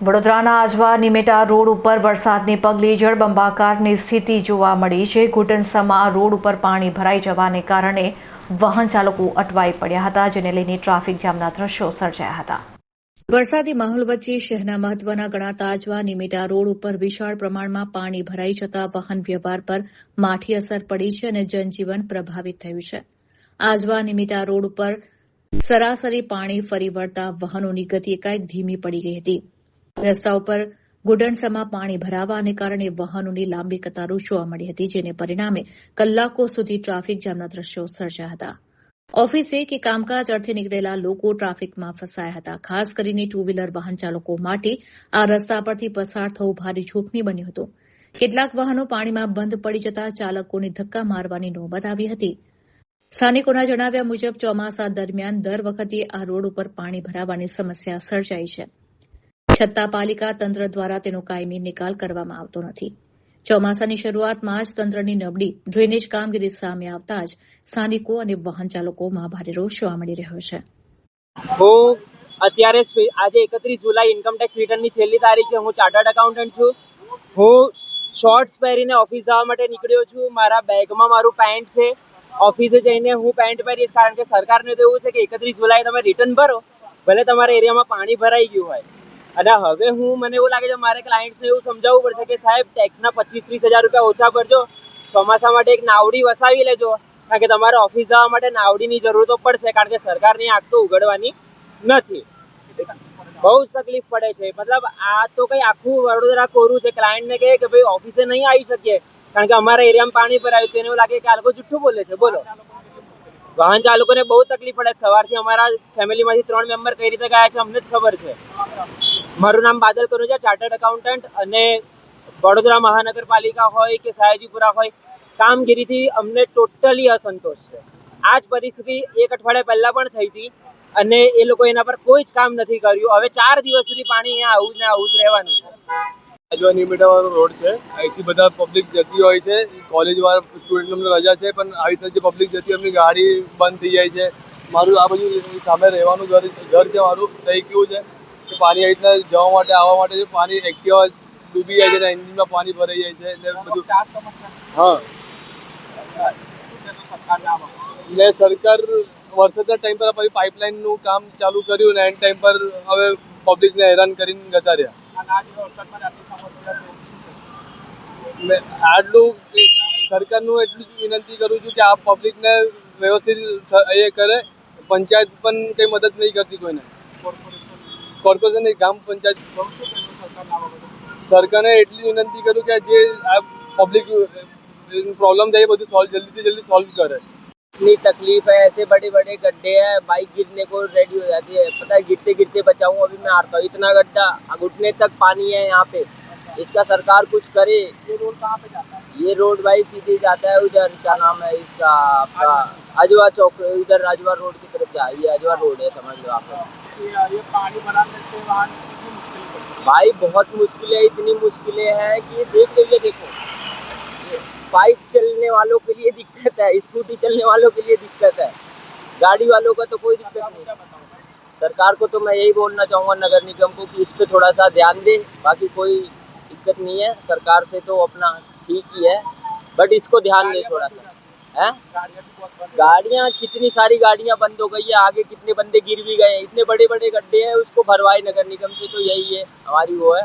વડોદરાના આજવા નિમેટા રોડ ઉપર વરસાદને પગલે જળબંબાકારની સ્થિતિ જોવા મળી છે। ઘૂંટણસમા રોડ ઉપર પાણી ભરાઈ જવાને કારણે વાહન ચાલકો અટવાઈ પડ્યા હતા, જેને લઈને ટ્રાફિક જામના દ્રશ્યો સર્જાયા હતા। વરસાદી માહોલ વચ્ચે શહેરના મહત્વના ગણાતા આજવા નિમેટા રોડ ઉપર વિશાળ પ્રમાણમાં પાણી ભરાઈ જતા વાહન વ્યવહાર પર માઠી અસર પડી છે અને જનજીવન પ્રભાવિત થયું છે। આજવા નિમેટા રોડ ઉપર સરાસરી પાણી ફરી વળતા વાહનોની ગતિ એકાએક ધીમી પડી ગઈ હતી। રસ્તા ઉપર ઘૂંટણસમાં પાણી ભરાવાને કારણે વાહનોની લાંબી કતારો જોવા મળી હતી, જેને પરિણામે કલાકો સુધી ટ્રાફિક જામના દ્રશ્યો સર્જાયા હતા। ઓફિસે કે કામકાજ અર્થે નીકળેલા લોકો ટ્રાફિકમાં ફસાયા હતા। ખાસ કરીને ટુ વ્હીલર વાહન ચાલકો માટે આ રસ્તા પરથી પસાર થવું ભારે જોખમી બન્યું હતું। કેટલાક વાહનો પાણીમાં બંધ પડી જતા ચાલકોને ધક્કા મારવાની નોબત આવી હતી। સ્થાનિકોના જણાવ્યા મુજબ ચોમાસા દરમિયાન દર વખતે આ રોડ ઉપર પાણી ભરાવાની સમસ્યા સર્જાય છે, છતાં પાલિકા તંત્ર દ્વારા તેનો કાયમી નિકાલ કરવામાં આવતો નથી। ચોમાસાની શરૂઆતમાં જ તંત્રની નબળી ડ્રેનેજ કામગીરી સામે આવતા જ સ્થાનિકો અને વાહન ચાલકોમાં ભારે રોષ જોવા મળી રહ્યો છે। હું અત્યારે આજે 31 જુલાઈ ઇન્કમટેક્સ રિટર્નની છેલ્લી તારીખ છે। હું ચાર્ટર્ડ એકાઉન્ટન્ટ છું। હું શોર્ટ્સ પહેરીને ઓફિસ જવા માટે નીકળ્યો છું। મારા બેગમાં મારું પેન્ટ છે। ઓફિસે જઈને હું પેન્ટ પહેરીશ, કારણ કે સરકારને તો એવું છે કે 31 જુલાઈ તમે રિટર્ન ભરો, ભલે તમારા એરિયામાં પાણી ભરાઈ ગયું હોય। અને હવે મને એવું લાગે છે મારે ક્લાયન્ટ્સને એવું સમજાવવું પડશે કે સાહેબ, ટેક્સના 25-30 હજાર રૂપિયા ઓછા ભરજો, ચોમાસા માટે એક નાવડી વસાવી લેજો, કારણ કે તમારે ઓફિસ જવા માટે નાવડીની જરૂર તો પડશે, કારણ કે સરકારની આંખ તો ઉઘડવાની નથી। બહુ જ તકલીફ પડે છે। મતલબ આ તો કંઈ આખું વડોદરા કોરું છે। ક્લાયન્ટને કહે કે ભાઈ ઓફિસે નહીં આવી શકીએ કારણ કે અમારા એરિયામાં પાણી ભરાયું, તો એને એવું લાગે કે આ લોકો જુઠ્ઠું બોલે છે। બોલો, વાહન ચાલકોને બહુ તકલીફ પડે। સવારથી અમારા ફેમિલીમાંથી 3 મેમ્બર કઈ રીતે ગયા છે અમને જ ખબર છે। મારું નામ બાદલ કનુજા, ચાર્ટર્ડ એકાઉન્ટન્ટ, અને વડોદરા મહાનગરપાલિકા હોય કે સયાજીપુરા હોય, કામગીરીથી અમને ટોટલી અસંતોષ છે। આ જ પરિસ્થિતિ એક અઠવાડિયા પહેલા પણ થઈ હતી અને એ લોકો એના પર કોઈ જ કામ નથી કર્યું। હવે 4 દિવસ સુધી પાણી અહીંયા આવું ને આવું જ રહેવાનું છે। આજવા નિમેટા વાળો રોડ છે, અહીંથી બધા પબ્લિક જતી હોય છે। કોલેજ વાળા સ્ટુડન્ટોને રજા છે, પણ આવી રીતે જે પબ્લિક જતી એમની ગાડી બંધ થઈ જાય છે। મારું આ બાજુ સામે રહેવાનું ઘર છે મારું, થઈ કેવું છે કે પાણી આવી રીતના જવા માટે આવવા માટે પાણી એક્ટિવા ડૂબી જાય છે અને એન્જિનમાં પાણી ભરાઈ જાય છે એટલે બધું। હા, એટલે સરકાર વરસાદના ટાઈમ પર પછી પાઇપલાઇનનું કામ ચાલુ કર્યું ને એન્ડ ટાઈમ પર હવે પબ્લિકને હેરાન કરીને જતા રહ્યા। આટલું સરકારનું એટલું જ વિનંતી કરું છું કે આ પબ્લિકને વ્યવસ્થિત એ કરે। પંચાયત પણ કંઈ મદદ નહીં કરતી કોઈને, કોર્પોરેશન ગ્રામ પંચાયત। સરકારને એટલી વિનંતી કરું કે જે આ પબ્લિક प्रॉब्लम है वो जल्दी से जल्दी सॉल्व करे। इतनी तकलीफ है, ऐसे बड़े बड़े गड्ढे हैं, बाइक गिरने को रेडी हो जाती है। पता है, गिरते गिरते बचाऊं अभी मैं आता हूँ। इतना गड्ढा, घुटने तक पानी है यहाँ पे। इसका सरकार कुछ करे। ये रोड कहाँ पे जाता है? ये रोड भाई सीधे जाता है उधर, क्या नाम है इसका, आपका अजवा चौक, इधर अजवा रोड की तरफ जा। ये अजवा रोड है, समझ लो आप। ये पानी भराने से भाई बहुत मुश्किलें, इतनी मुश्किलें हैं कि देख लीजिए। देखो, बाइक चलने वालों के लिए दिक्कत है, स्कूटी चलने वालों के लिए दिक्कत है, गाड़ी वालों का तो कोई दिक्कत नहीं। सरकार को तो मैं यही बोलना चाहूँगा, नगर निगम को, कि इस पे थोड़ा सा ध्यान दे। बाकी कोई दिक्कत नहीं है, सरकार से तो अपना ठीक ही है, बट इसको ध्यान दे थोड़ा सा। है गाड़ियाँ, कितनी सारी गाड़ियाँ बंद हो गई है, आगे कितने बंदे गिर भी गए हैं। इतने बड़े बड़े गड्ढे हैं, उसको भरवाए नगर निगम से, तो यही है हमारी वो है।